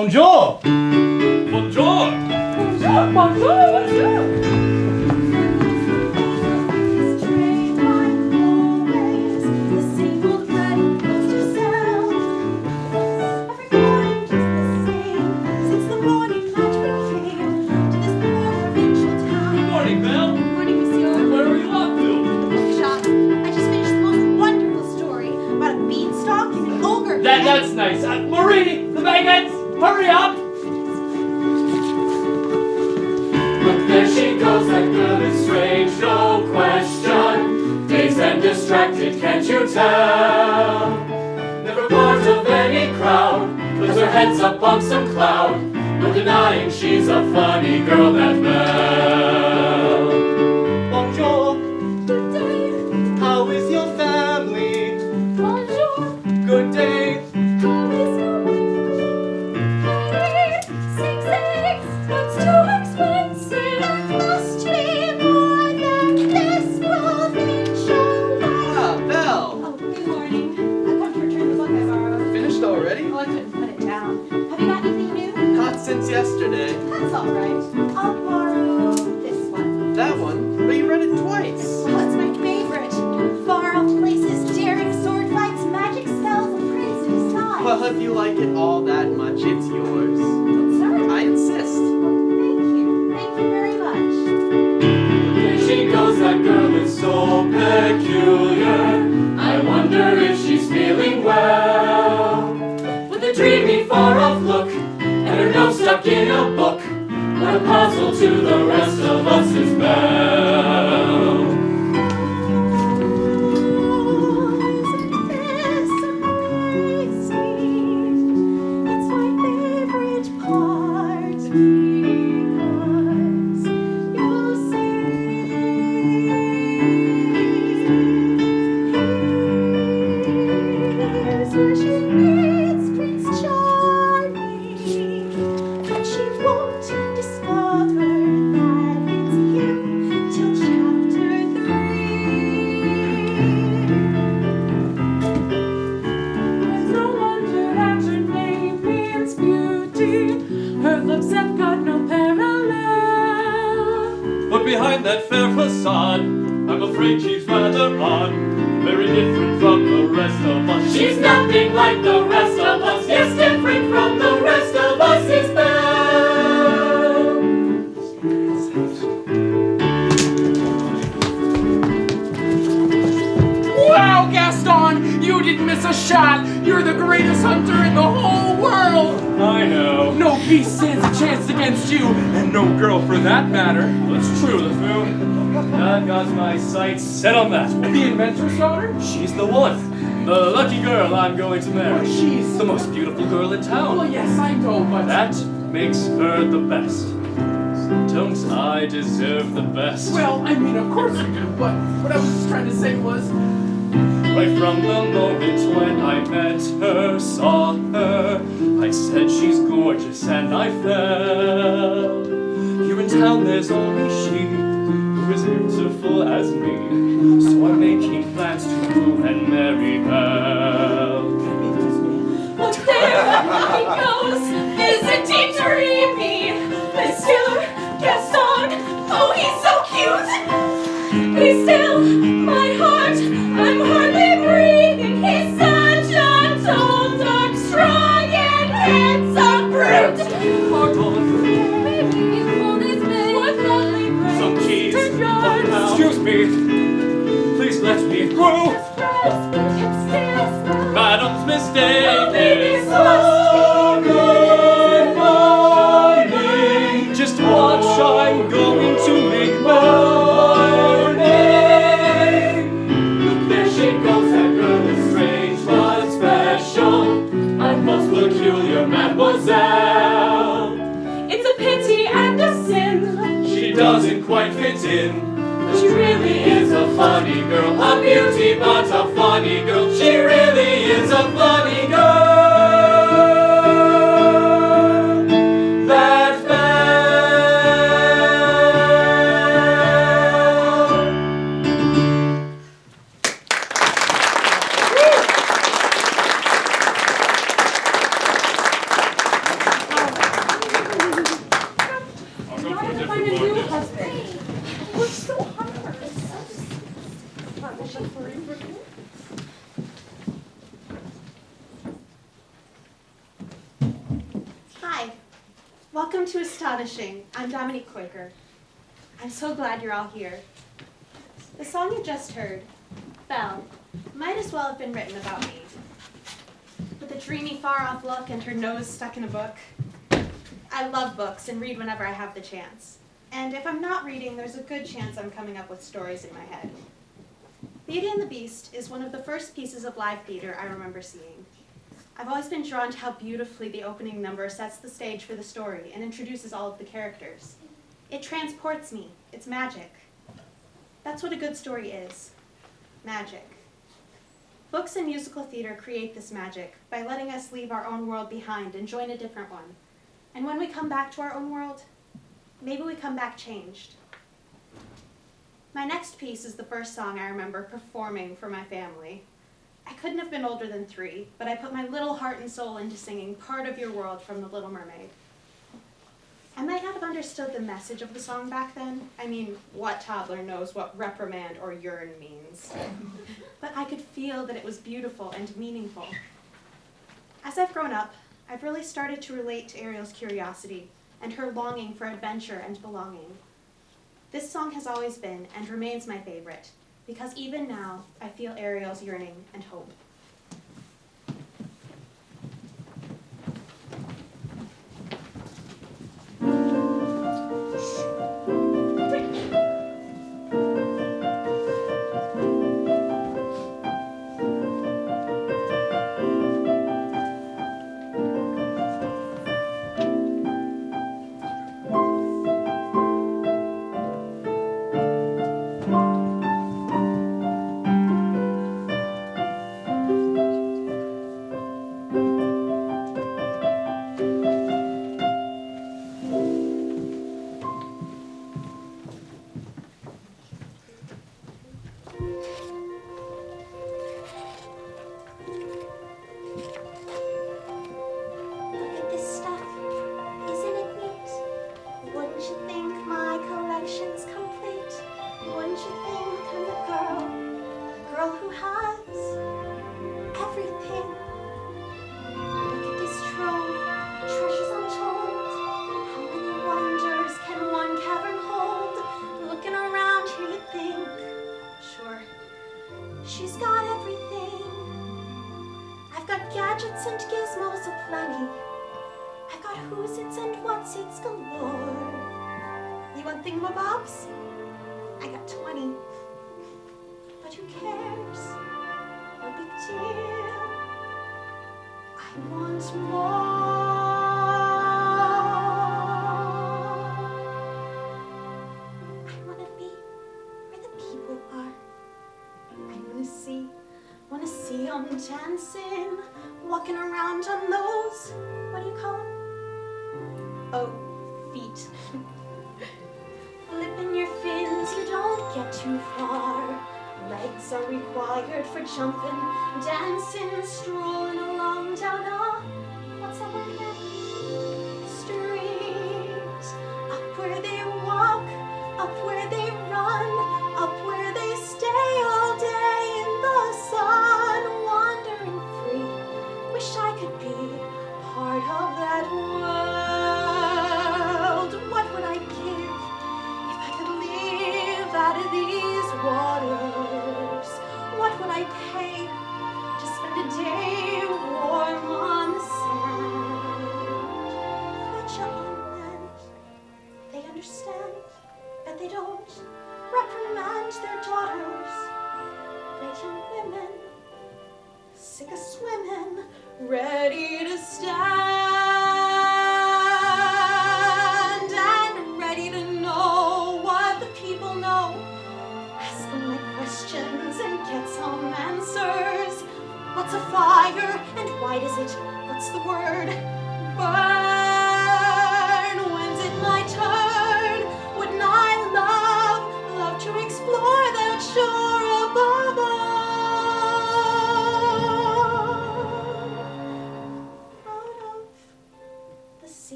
Bonjour! Bonjour! Bonjour! Bonjour! That's nice. Marie, the baguettes, hurry up! Look, there she goes, that girl is strange, no question. Dazed and distracted, can't you tell? Never part of any crowd, puts her heads up on some cloud. No denying she's a funny girl, that Belle. Bonjour! Good day! How is your family? Bonjour! Good day! Since yesterday. That's all right. I'll borrow this one. That one? But you read it twice. Well, it's my favorite. Far-off places, daring sword fights, magic spells, and praise besides. Well, if you like it all that much, it's yours. Sir? I insist. Thank you. Thank you very much. There she goes, that girl is so peculiar. I wonder if she's feeling well. With a dreamy, far-off look, and her nose stuck in a book. What a puzzle to the rest of us is Belle. Isn't this amazing? It's my favorite part because you see, here's where she meets Prince Charming. But she won't discover that it's you till chapter 3. It's no wonder that her name means beauty. Her looks have got no parallel. But behind that fair facade, I'm afraid she's rather odd. Very different from the rest of us. She's nothing like the rest of us. Yes, different from the rest of us is Belle. Wow, Gaston! You didn't miss a shot! You're the greatest hunter in the whole world! I know. No beast stands a chance against you, and no girl for that matter. That's true, LeFou. I've got my sights set on that one. The inventor's daughter? She's the one. The lucky girl I'm going to marry. She's the most beautiful girl in town. Well, yes, I know, but That makes her the best. Don't I deserve the best? well, I mean, of course you do, but what I was just trying to say was, Right from the moment when I met her, saw her, I said she's gorgeous and I fell. Here in town there's only she who is beautiful as me, so I'm making plans to woo and marry Belle. Well, there he goes. Isn't he dreamy? Monsieur Gaston, oh, he's so cute. Be still, my heart, I'm hardly breathing. He's such a tall, dark, strong, and handsome brute. Pardon, some cheese, excuse me, please let me through. Madam's mistaken. Good morning. Just watch, I'm going to make morning. Look, there she goes, that girl is strange but special. A most peculiar mademoiselle. It's a pity and a sin. She doesn't quite fit in. She really is a funny girl, a beauty but a funny girl. She really is a funny girl. That Belle. You don't have to find a new husband. It works so hard. Hi. Welcome to Astonishing. I'm Dominique Kooiker. I'm so glad you're all here. The song you just heard, Belle, might as well have been written about me. With a dreamy, far-off look and her nose stuck in a book. I love books and read whenever I have the chance. And if I'm not reading, there's a good chance I'm coming up with stories in my head. Beauty and the Beast is one of the first pieces of live theater I remember seeing. I've always been drawn to how beautifully the opening number sets the stage for the story and introduces all of the characters. It transports me. It's magic. That's what a good story is. Magic. Books and musical theater create this magic by letting us leave our own world behind and join a different one. And when we come back to our own world, maybe we come back changed. My next piece is the first song I remember performing for my family. I couldn't have been older than 3, but I put my little heart and soul into singing Part of Your World from The Little Mermaid. I might not have understood the message of the song back then. I mean, what toddler knows what reprimand or yearn means? But I could feel that it was beautiful and meaningful. As I've grown up, I've really started to relate to Ariel's curiosity and her longing for adventure and belonging. This song has always been and remains my favorite, because even now, I feel Ariel's yearning and hope. And gizmos aplenty. I've got who's-its and what's-its galore. You want thingamabobs? I got 20. But who cares? No big deal. I want more. I want to be where the people are. I want to see them dancing. Walking around on those, what do you call them? Oh, feet. Flipping your fins, you don't get too far. Legs are required for jumping, dancing, strolling along down a, what's that word again? Street. Up where they walk, up where they run, up where they stay all day in the sun, wandering free. Wish I could be part of that world. What would I give if I could live out of these waters? What would I pay to spend a day warm on the sand? Betcha on land, they understand, but they don't reprimand their daughters. Great young women, sick of swimming, ready to stand and ready to know what the people know. Ask them my questions and get some answers. What's a fire and why does it, what's the word, burn? When's it my turn? Wouldn't I love to explore that shore above us?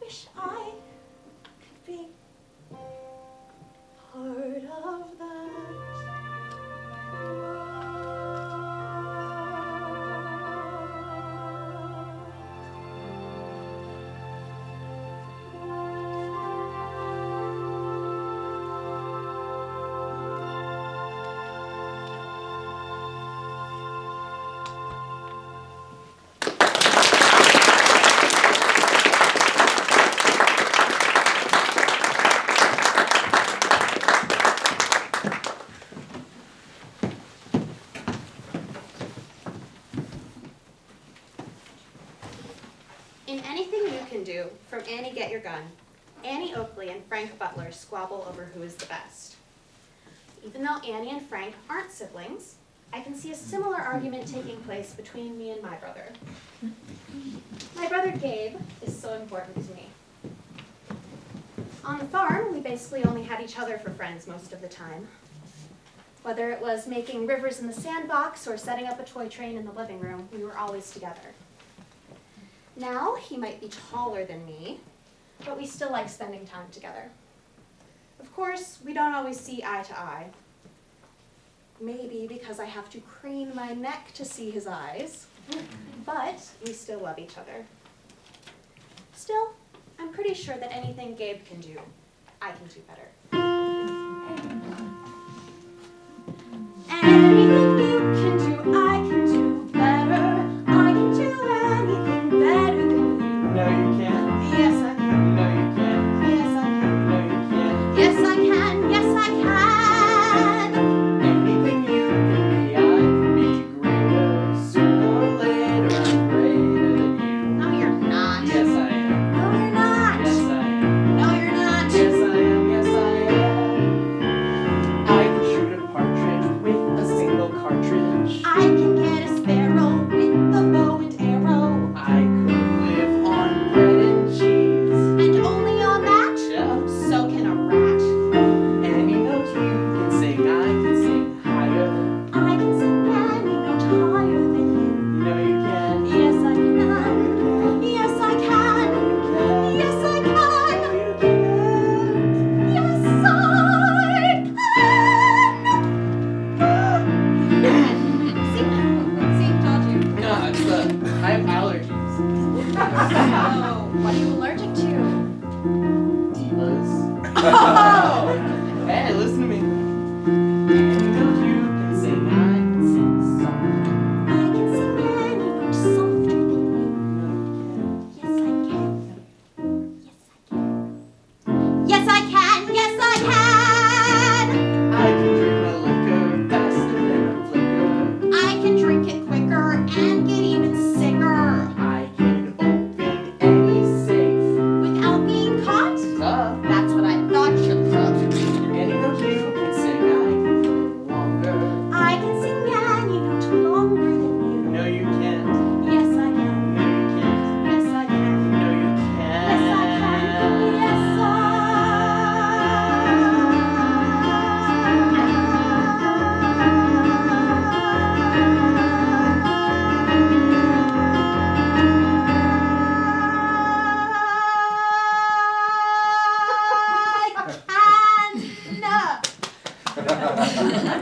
Wish I Annie Get Your Gun, Annie Oakley and Frank Butler squabble over who is the best. Even though Annie and Frank aren't siblings, I can see a similar argument taking place between me and my brother. My brother Gabe is so important to me. On the farm, we basically only had each other for friends most of the time. Whether it was making rivers in the sandbox or setting up a toy train in the living room, we were always together. Now, he might be taller than me, but we still like spending time together. Of course, we don't always see eye to eye. Maybe because I have to crane my neck to see his eyes, but we still love each other. Still, I'm pretty sure that anything Gabe can do, I can do better. Anything you can do, I can do better. I can do anything better than you. No, you can't. Yes, I can. No, you can't. Yes, I can. No, you can't. Yes, I can. Yes, I can. Anything you can be, I can be greater. Sooner or later, I'm greater than you. No, you're not. Yes, I am. No, you're not. Yes, I am. No, you're not. Yes, I am. Yes, I am. I can shoot a partridge with a single cartridge. I can get a sparrow with a bow and arrow. I could live on bread and cheese. And only on that, Yeah. so can a rat. Any note you can sing, I can sing higher. I can sing any note higher than you. No, you can't. Yes, I can. Yes, I can. Yes, I can. Yes, I can. See, told you. No, it's I have allergies. Oh, what are you allergic to? Divas. Oh! Hey, listen to me. Any note you can sing, I can sing song. I can sing any note softer than you. Yes, I can. Yes, I can. Yes, I can. I can drink my liquor faster than a flicker. I can drink it quicker and get even sicker I can open any safe. without being caught. That's what I thought you could. Any note you can sing, I can sing longer. I can sing any note longer than you. No, you can't. Yes, I can. No, you can't. Yes, I can. No, you Yes, I can. can't. Yes,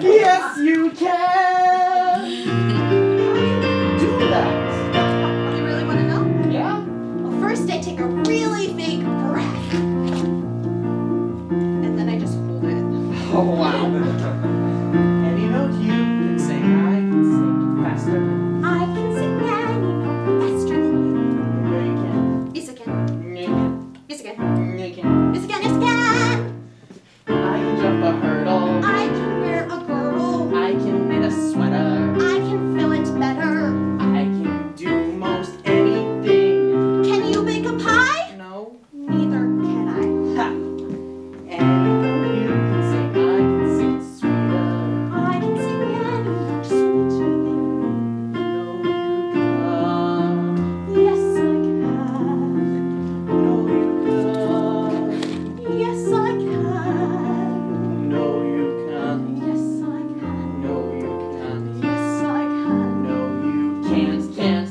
Yes, you can. Do that. You really want to know? Yeah. Well, first I take a really big breath. And then I just hold it. Oh wow. Any note you can sing, I can sing faster. I can sing any note faster than No, you can't. you. Yes, I can. No, you can't. Yes, I can. No, you can't. Yes, I can. Yes, I can. I can jump a hurdle. I can wear a girdle. I can knit a sweater. I can fill it better. I can do most anything. Can you bake a pie? No. Neither can I. Ha. Any note you can sing, I can sing sweeter. I can sing any note sweeter than No, you can't. you. Yes, I can. No, you can't. Yes, I can. No, you can't. Yes, I can. No, you can't. Yes, I can. No, you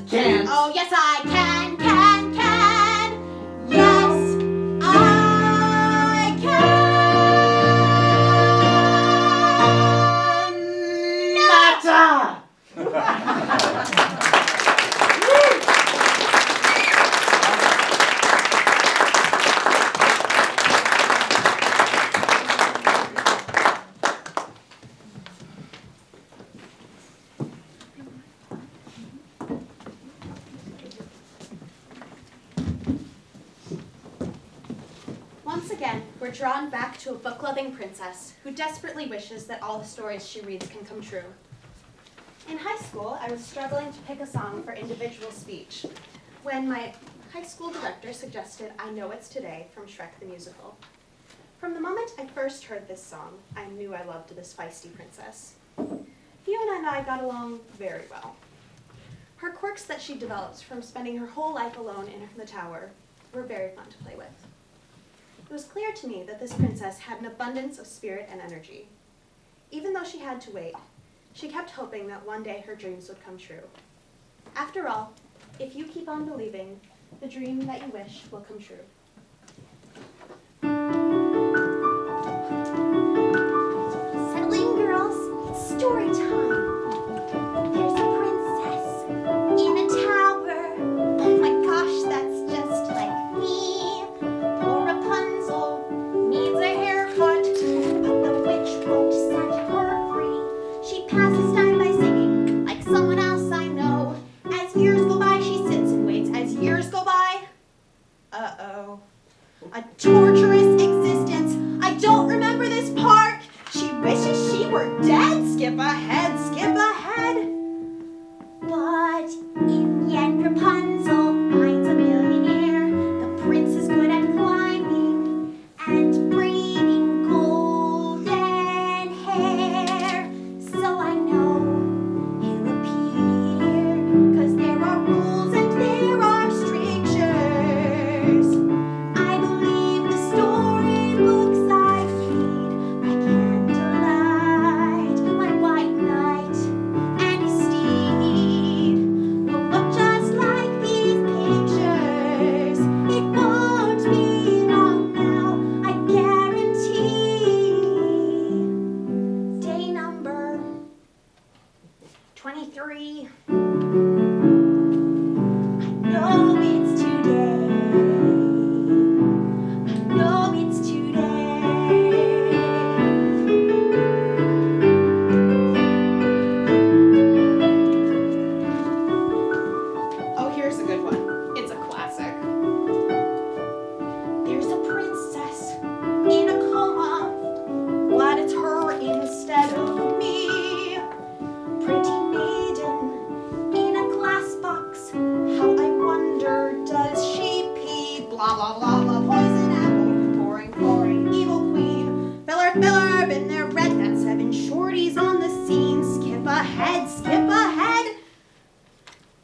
can't. Oh, yes, I can. Yes, I can. Nata! Once again, we're drawn back to a book-loving princess who desperately wishes that all the stories she reads can come true. In high school, I was struggling to pick a song for individual speech when my high school director suggested I Know It's Today from Shrek the Musical. From the moment I first heard this song, I knew I loved this feisty princess. Fiona and I got along very well. Her quirks that she developed from spending her whole life alone in the tower were very fun to play with. It was clear to me that this princess had an abundance of spirit and energy. Even though she had to wait, she kept hoping that one day her dreams would come true. After all, if you keep on believing, the dream that you wish will come true. Settle in, girls. It's story time. There's a princess in a tower. Oh my gosh, that's just like me. Poor Rapunzel needs a haircut, but the witch won't set her free. She passes time by singing like someone else I know. As years go by, she sits and waits. As years go by, uh-oh. A torturous existence. I don't remember this part. She wishes she were dead. Skip ahead, skip ahead. But in the end, Rapunzel finds a millionaire. The prince is good at climbing and braiding golden hair. So I know he'll appear, 'cause there are rules and there are strictures. I believe the storybooks I read. My candlelight, my white knight, and his steed will look just like these pictures. It won't be long now, I guarantee. Day number 23. I know it's today. I know it's today. Oh, here's a good one. It's a classic. There's a princess in a coma. Glad it's her instead of me. Pretty maiden in a glass box. How I wonder, does she pee? Blah, blah, blah, blah. Poison apple. Boring, boring. Evil queen. Filler, filler. Been there, read that. 7 shorties on the scene. Skip ahead, skip ahead.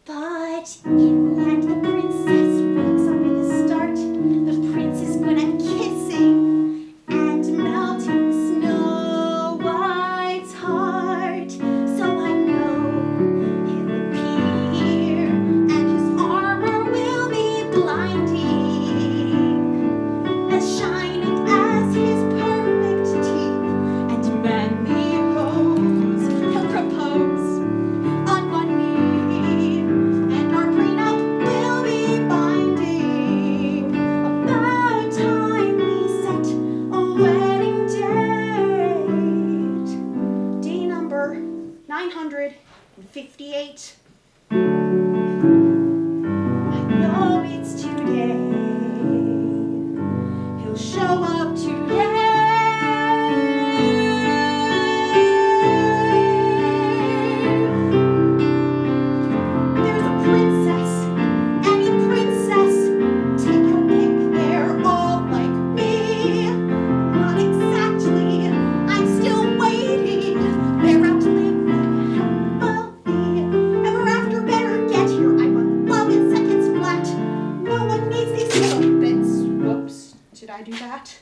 But in the end, the princess wakes up in the start. The prince is good at kissing and melting Snow White's heart. So I know he'll appear, and his armor will be blinding, as shining as his perfect teeth and manly rose. He'll propose on one knee, and our prenup will be binding. About time we set a wedding date. Day number 958. I know it's today. He'll show up today. There's a princess, any princess, take your pick, they're all like me. Not exactly, I'm still waiting. They're outliving happily. Ever after, better get here. I'm in love in seconds flat. No one needs these little bits. Whoops, did I do that?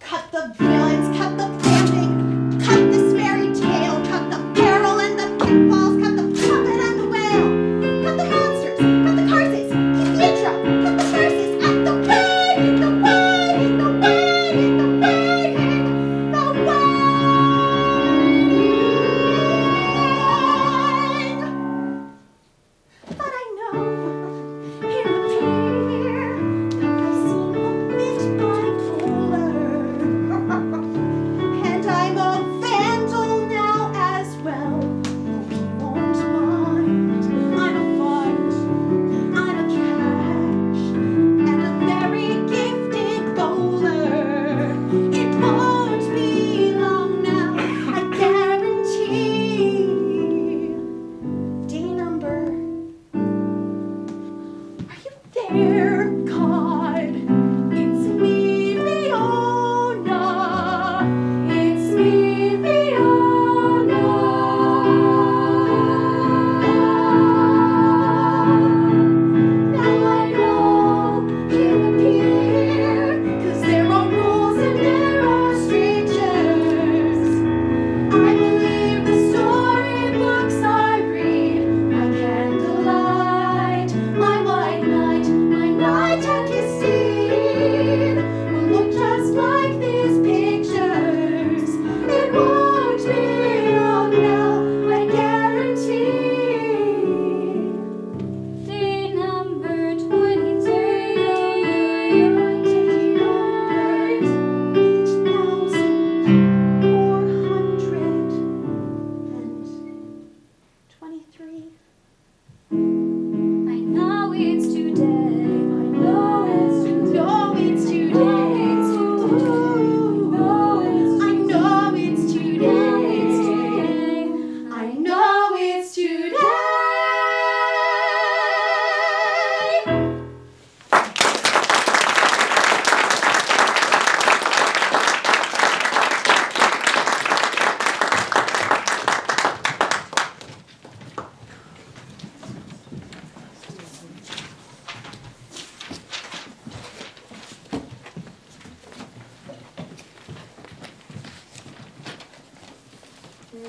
Cut the villains, cut the branding, cut this fairy tale, cut the barrel and the pitfalls, cut the puppet and the whale, cut the monsters, cut the curses, keep the intro, cut the verses, and the wedding, the wedding, the wedding, the wedding, the wedding. But I know he'll appear, though I seem a bit bipolar.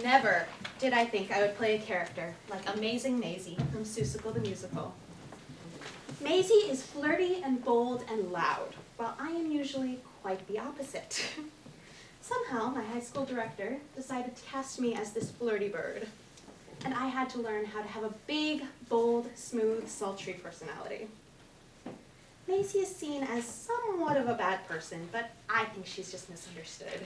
Never did I think I would play a character like Amayzing Mayzie from Sioux the Musical. Mayzie is flirty and bold and loud, while I am usually quite the opposite. Somehow, my high school director decided to cast me as this flirty bird, and I had to learn how to have a big, bold, smooth, sultry personality. Mayzie is seen as somewhat of a bad person, but I think she's just misunderstood.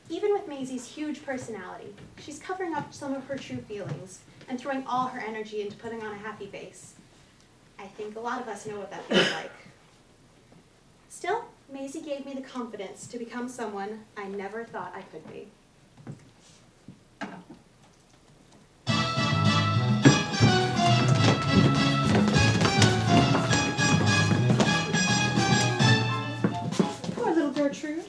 Even with Maisie's huge personality, she's covering up some of her true feelings and throwing all her energy into putting on a happy face. I think a lot of us know what that feels like. Still, Mayzie gave me the confidence to become someone I never thought I could be. Poor little Gertrude.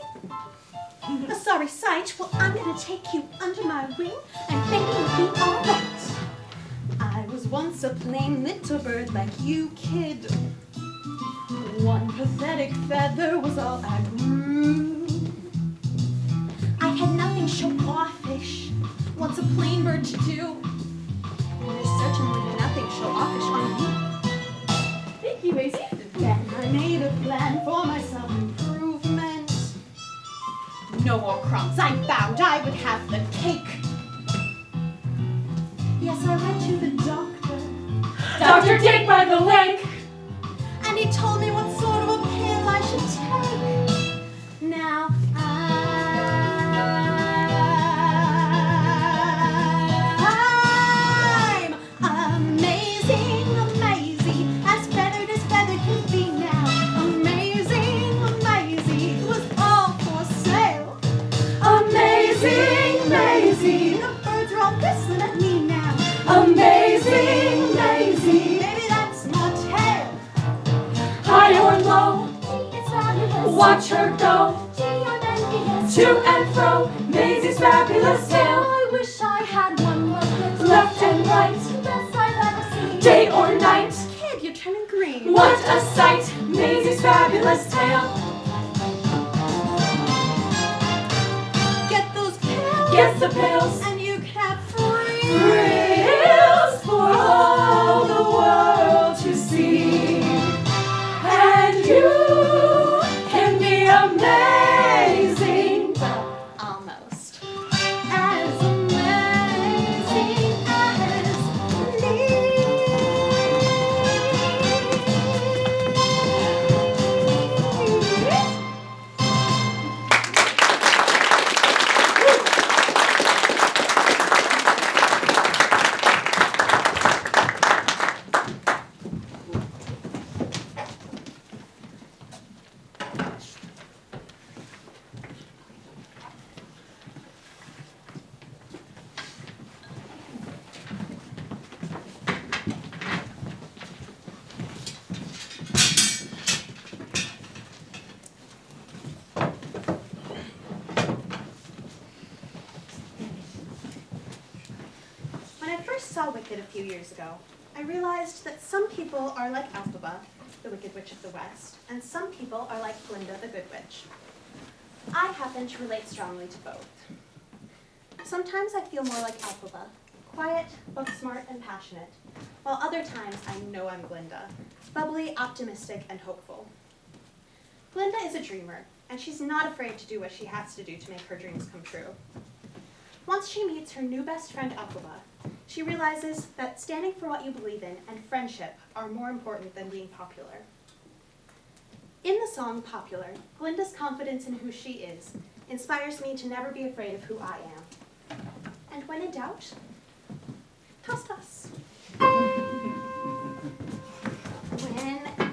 A sorry sight. Well, I'm gonna take you under my wing and maybe you'll be all right. I was once a plain little bird like you, kid. One pathetic feather was all I grew. I had nothing show-offish. What's a plain bird to do? And there's certainly nothing show-offish on you. Thank you, Maisie. Then I made a plan for my self-improvement. No more crumbs. I vowed I would have the cake. Yes, I went to the doctor. Dr. Dick by the lake. And he told me what sort of a pill I should take. Now I'm amazing, Mayzie, as feathered can be now. Amazing, Mayzie, was all for sale. Amazing Mayzie. The birds are all whistling at me now. Amazing Mayzie. Maybe that's my tale. High or low, It's fabulous. watch her go. Gee, I'm envious. To and fro, Maisie's fabulous tale. I wish I had one left. Left and right, Best I've ever seen. day or night. Kid, you're turning green. What a sight, Maisie's fabulous tale. Get those pills. Get the pills, And you can have free. thrills for all the world to see. And you can be amazing. Almost. As amazing as me. When I first saw Wicked a few years ago, I realized that some people are like Elphaba, the Wicked Witch of the West, and some people are like Glinda, the Good Witch. I happen to relate strongly to both. Sometimes I feel more like Elphaba, quiet, book-smart, and passionate, while other times I know I'm Glinda, bubbly, optimistic, and hopeful. Glinda is a dreamer, and she's not afraid to do what she has to do to make her dreams come true. Once she meets her new best friend, Elphaba, she realizes that standing for what you believe in and friendship are more important than being popular. In the song Popular, Glinda's confidence in who she is inspires me to never be afraid of who I am. And when in doubt, toss toss.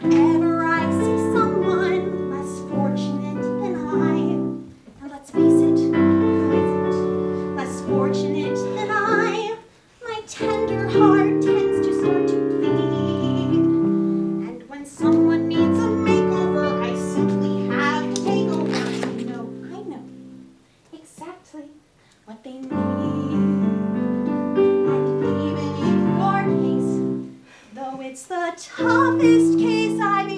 Whenever I see someone less fortunate than I, and let's face it, who isn't less fortunate than I, my tender heart tends to start to bleed. And when someone needs a makeover, I simply have to take over. I know exactly what they need. And even in your case, though it's the toughest case I've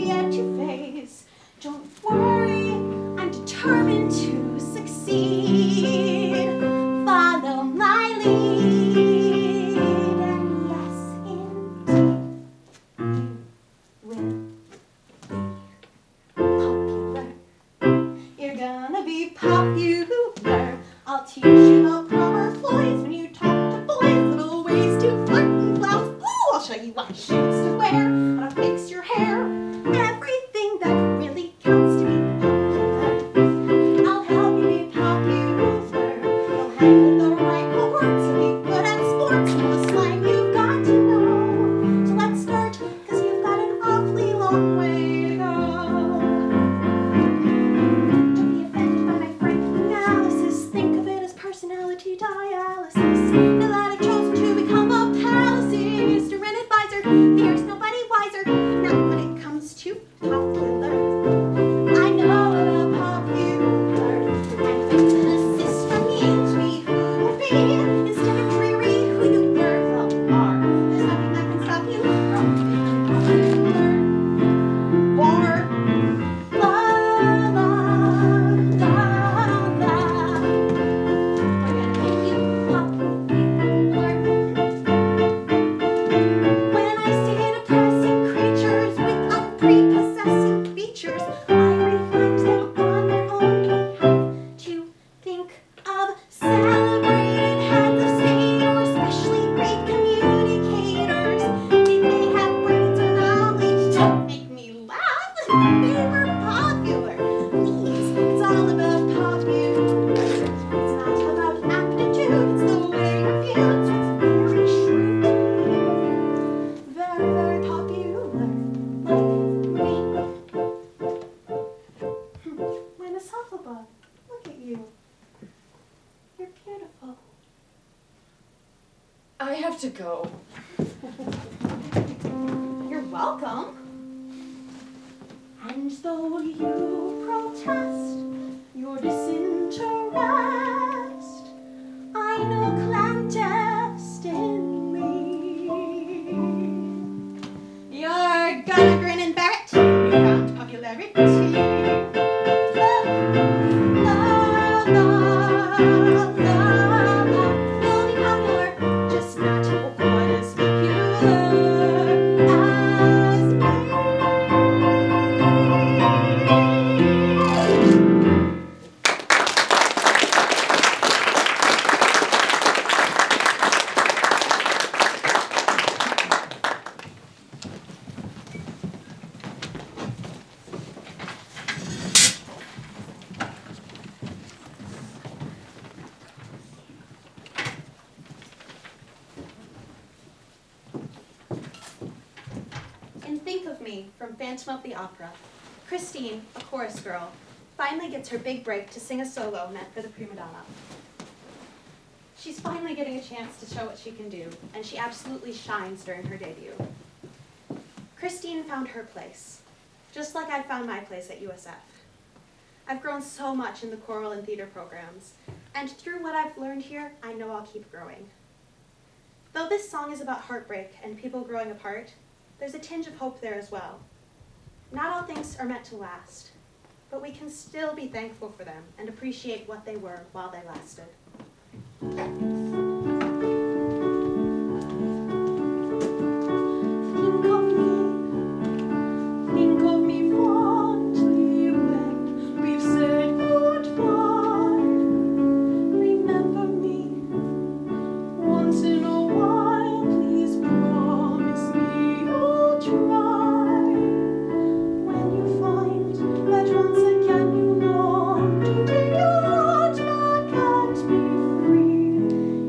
teachers. I remind them on their own behalf to think of celebrated heads of state or especially great communicators. If they have brains or knowledge, don't make me laugh. They were popular. Please, it's all about popular. It's not about aptitude, it's the way you're viewed. So it's very shrewd. Very, very popular. Like me. Miss Hufflepuff, look at you. You're beautiful. I have to go. You're welcome. And though you protest your disinterest, I know clandestinely you're gonna grin and bear it. You found popularity. La, la, la, la, la. You'll be popular, just not quite as popular as me. In Think of Me from Phantom of the Opera, Christine, a chorus girl, finally gets her big break to sing a solo meant for the prima donna. She's finally getting a chance to show what she can do, and she absolutely shines during her debut. Christine found her place, just like I found my place at USF. I've grown so much in the choral and theater programs, and through what I've learned here, I know I'll keep growing. Though this song is about heartbreak and people growing apart, there's a tinge of hope there as well. Not all things are meant to last, but we can still be thankful for them and appreciate what they were while they lasted. Think of me fondly when we've said goodbye. Remember me once in a while, please promise me you'll try. When you find that once again you long to be out back and be free,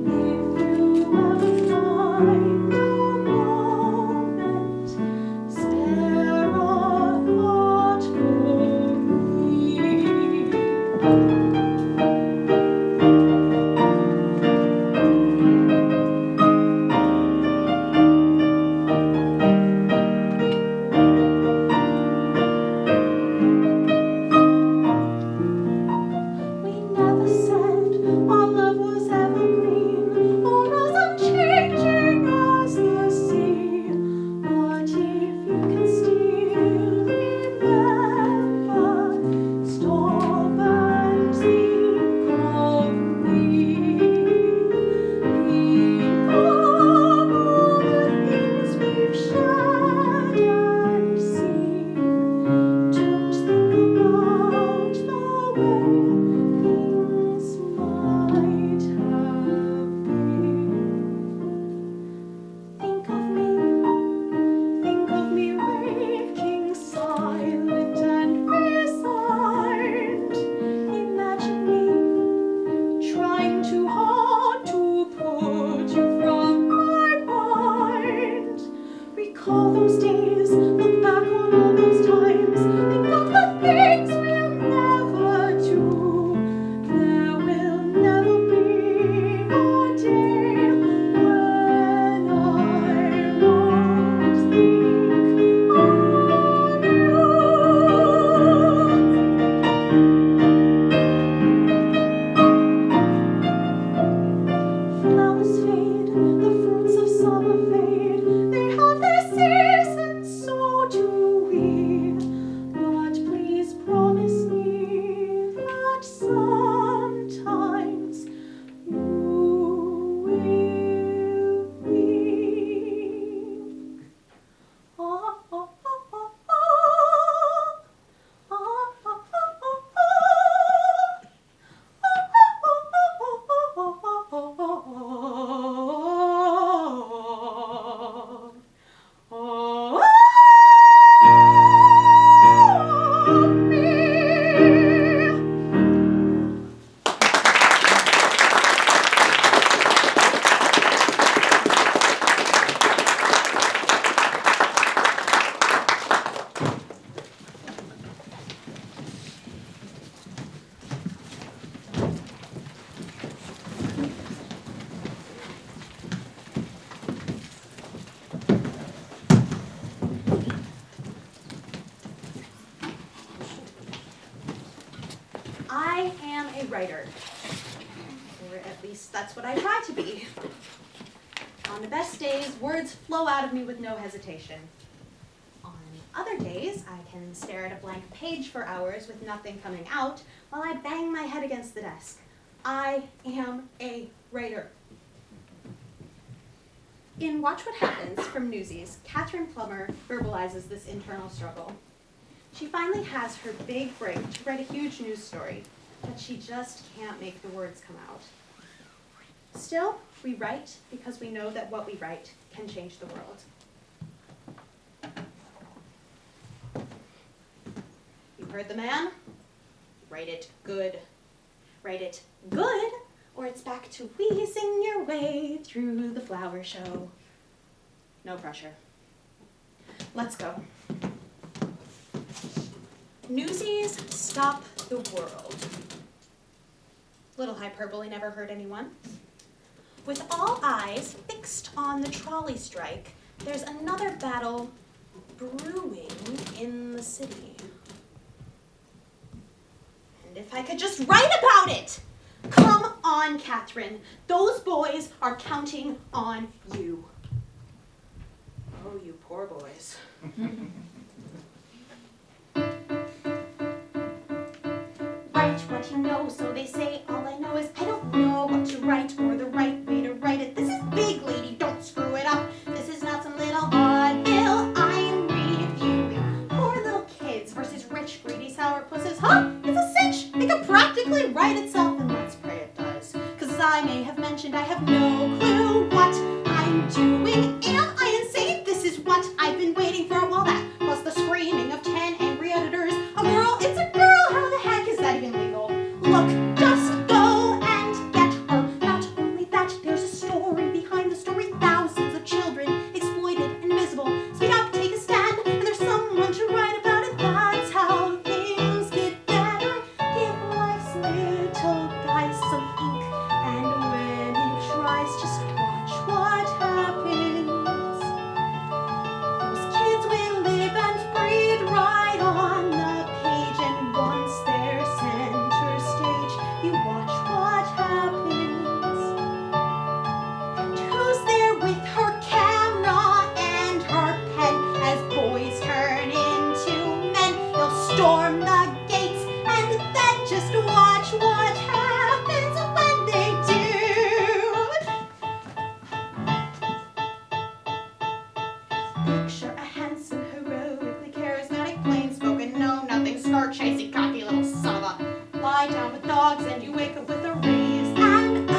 I am a writer. Or at least that's what I try to be. On the best days, words flow out of me with no hesitation. On other days, I can stare at a blank page for hours with nothing coming out while I bang my head against the desk. I am a writer. In Watch What Happens from Newsies, Catherine Plummer verbalizes this internal struggle. She finally has her big break to write a huge news story, but she just can't make the words come out. Still, we write because we know that what we write can change the world. You heard the man? Write it good. Write it good, or it's back to wheezing your way through the flower show. No pressure. Let's go. Newsies stop the world. Little hyperbole never hurt anyone. With all eyes fixed on the trolley strike, there's another battle brewing in the city. And if I could just write about it! Come on, Catherine. Those boys are counting on you. Oh, you poor boys. Write what you know, so they say. All I know is I don't know what to write or the right way to write it. This is big, lady, don't screw it up. This is not some little vaudeville I'm reviewing. Poor little kids versus rich, greedy sourpusses. Huh? It's a cinch. It could practically write itself, and let's pray it does. 'Cause as I may have mentioned, I have no clue what I'm doing. Am I insane? This is what I've been waiting for. Well, that plus the screaming of 10 angry editors. A girl, it's a girl. How the heck is that even legal? Look, just go and get her. Not only that, there's a story behind the story. Thousands of children exploited, invisible. Speak up, take a stand, and there's someone to write about it. That's how things get better. Give life's little guy some ink, and when it dries, just watch what happens. Those kids will live and breathe right on the page, and once they're center stage, you watch what happens. And who's there with her camera and her pen as boys turn into men? They'll storm the gates, and then just watch what happens when they do. Picture a handsome, heroically charismatic, plain-spoken, no, nothing, star-chasing, cocky little son of a. Lie down with dogs and you wake up with a raise and a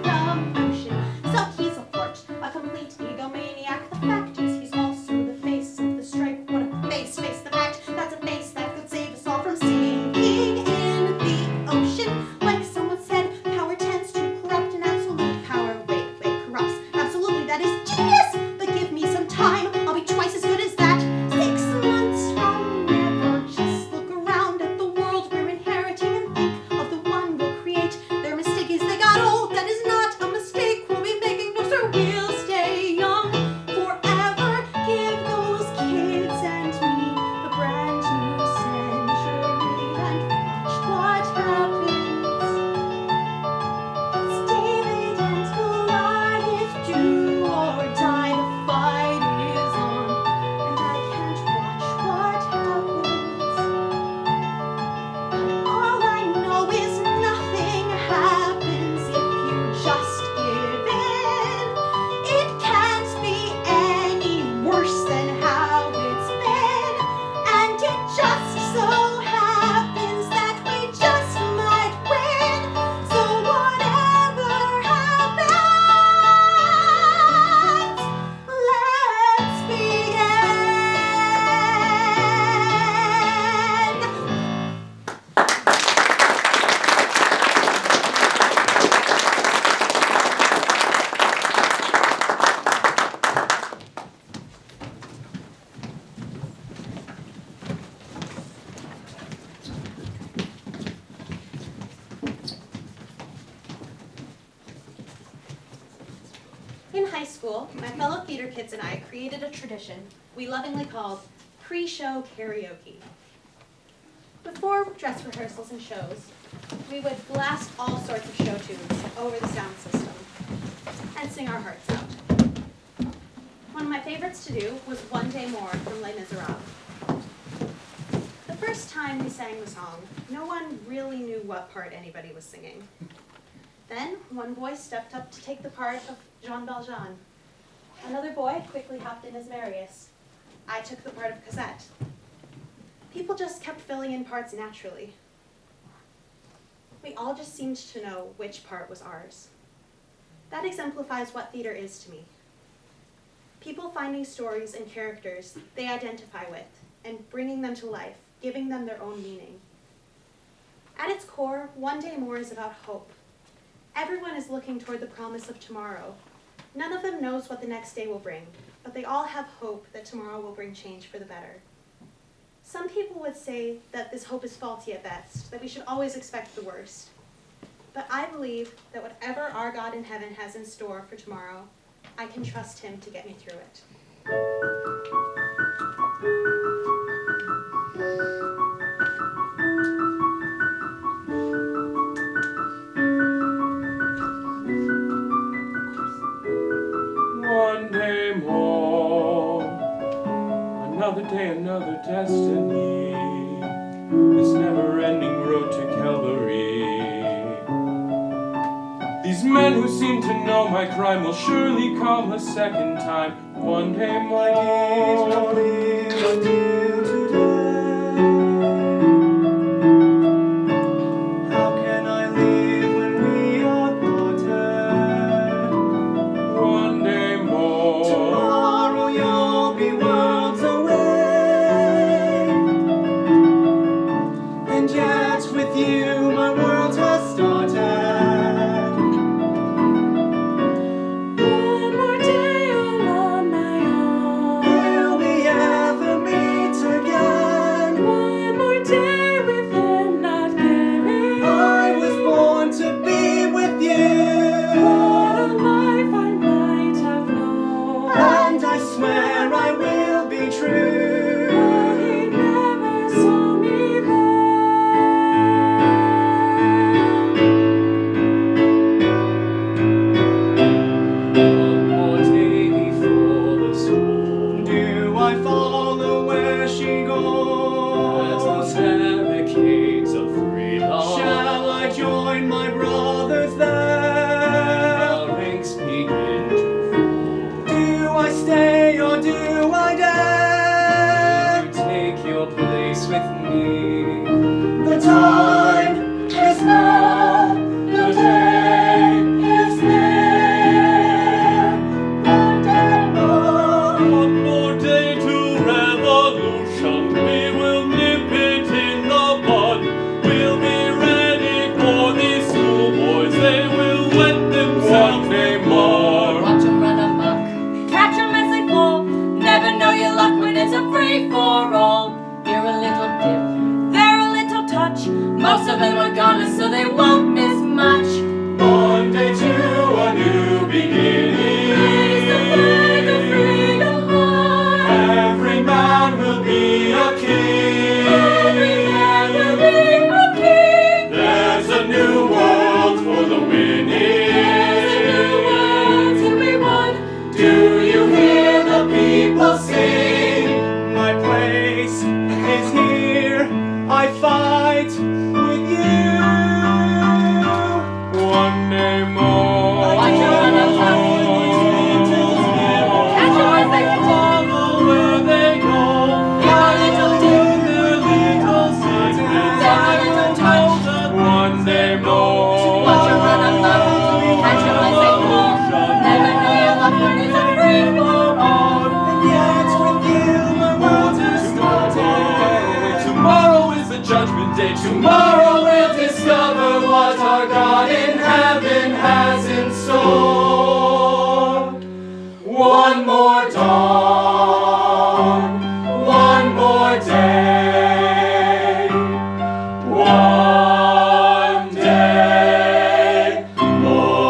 promotion. So he's a flirt, a complete egomaniac. The fact is he's also the face of the strike. What a face, face the fact. That's a face that could save us all from sinking in the ocean. Like someone said, power tends to corrupt, and absolute power, wait, corrupts. Absolutely, that is genius! But give me some time, I'll be twice as good as that. 6 months from never, just look around at the world we're inheriting and think of the one we'll create. Their mistake is they got old, that is not a mistake. We'll be making no, sir, we'll stay young forever. Give those kids and me the brand new century, and watch what happens. It's David and Goliath, do or die, the fight is on, and I can't watch what happens. All I know is nothing happens if you just give in. It can't be any worse than how it's been, and it just so happens that we just might win. So whatever happens, let's begin. In high school, my fellow theater kids and I created a tradition we lovingly called pre-show karaoke. Before dress rehearsals and shows, we would blast all sorts of show tunes over the sound system and sing our hearts out. One of my favorites to do was One Day More from Les Miserables. The first time we sang the song, no one really knew what part anybody was singing. Then one boy stepped up to take the part of Jean Valjean. Another boy quickly hopped in as Marius. I took the part of Cosette. People just kept filling in parts naturally. We all just seemed to know which part was ours. That exemplifies what theater is to me. People finding stories and characters they identify with and bringing them to life, giving them their own meaning. At its core, One Day More is about hope. Everyone is looking toward the promise of tomorrow. None of them knows what the next day will bring, but they all have hope that tomorrow will bring change for the better. Some people would say that this hope is faulty at best, that we should always expect the worst. But I believe that whatever our God in heaven has in store for tomorrow, I can trust him to get me through it. One day more, another day, another destiny, this never-ending road to Calvary. These men who seem to know my crime will surely come a second time. One day more. How can I live when we are parted? One day more. Tomorrow you'll be worlds away, and yet with you my world has started. Most of them are gone, so they won't miss much. One day to a new beginning. Raise the flag of freedom high. Every man will be a king. Every man will be a king. There's a new world for the winning. There's a new world to be won. Do you hear the people sing? My place is here. I fight with you. One day more. Watch your run up top. Catch them as they fall. Follow where they go. Give a little dip. Their little secrets. Give a little touch. One day more. Watch your run up top. Catch them as they fall. Never know your luck when it's a free for all. And yet with you my world has started. Tomorrow is the judgment day. Tomorrow we'll discover what our God in heaven has in store. One more dawn, one more day, one day more.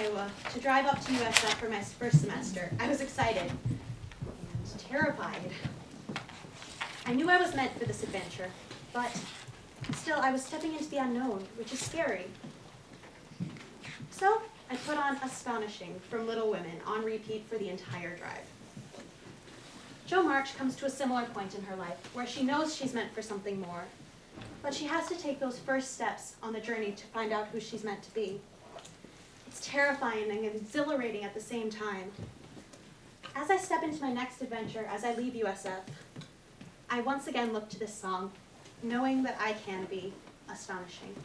Iowa to drive up to USF for my first semester. I was excited and terrified. I knew I was meant for this adventure, but still I was stepping into the unknown, which is scary. So I put on Astonishing from Little Women on repeat for the entire drive. Jo March comes to a similar point in her life where she knows she's meant for something more, but she has to take those first steps on the journey to find out who she's meant to be. It's terrifying and exhilarating at the same time. As I step into my next adventure, as I leave USF, I once again look to this song, knowing that I can be astonishing.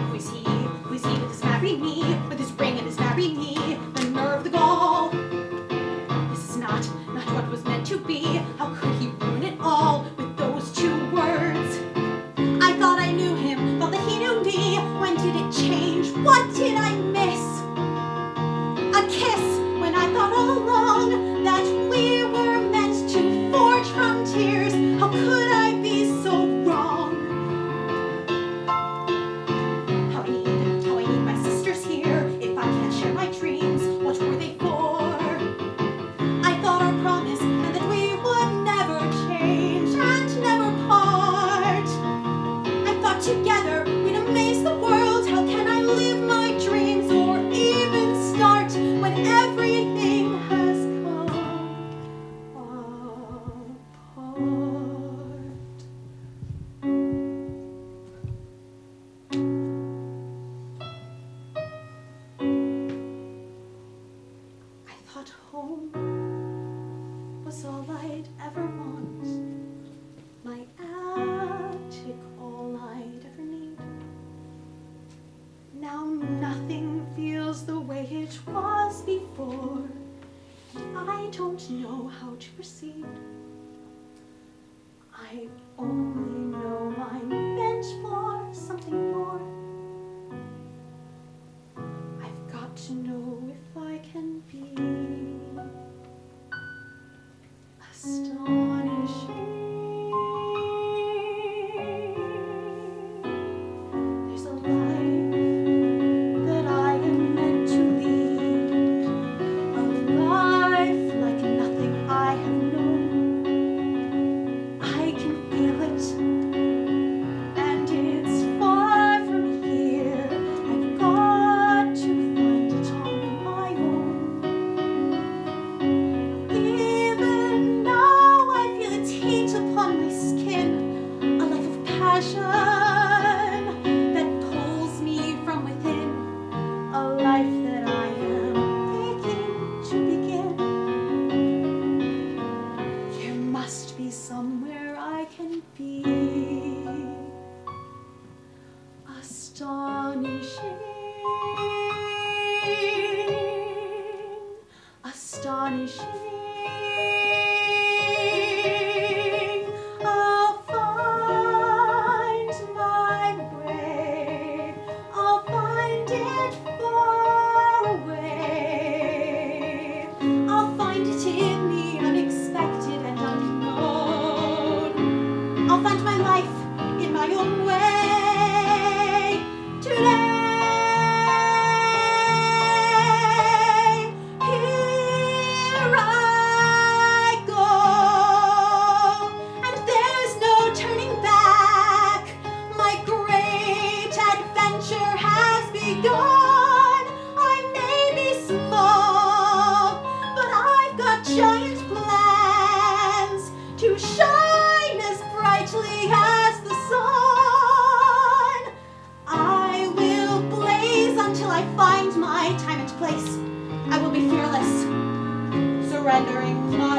Who is he with his marry me, with his ring and his marry me, the nerve, the gall. This is not what was meant to be. How could he ruin it all with those 2 words? I thought I knew him, thought that he knew me. When did it change? What did I miss? A kiss when I thought all along that we were meant to forge frontiers. How could I be so wrong? How I need my sisters here. If I can't share my dreams, what were they for? I thought our promise and that we would never change and never part. I thought together we'd amaze the world. How can I live my dreams or even start when everything has come apart? I thought home was all I'd ever want, my attic all I'd ever need. Now nothing feels the way it was before. I don't know how to proceed. I only know I'm meant for something more. I've got to know if I can be astonishing. There's a life that I am meant to lead, a life like nothing I have known. I can feel it, and it's far from here. I've got to find it on my own. Even now I feel its heat upon my skin, a life of passion that pulls me from within, a life that I am aching to begin. There must be somewhere I can be astonishing, astonishing. I'll find my way. I'll find it far away. I'll find it in the unexpected and unknown. I'll find my life in my own way today. Here I go, and there's no turning back. My great adventure has begun. I may be small, but I've got giant plans to shine as brightly as the sun. I will blaze until I find my time and place. I will be fearless, surrendering my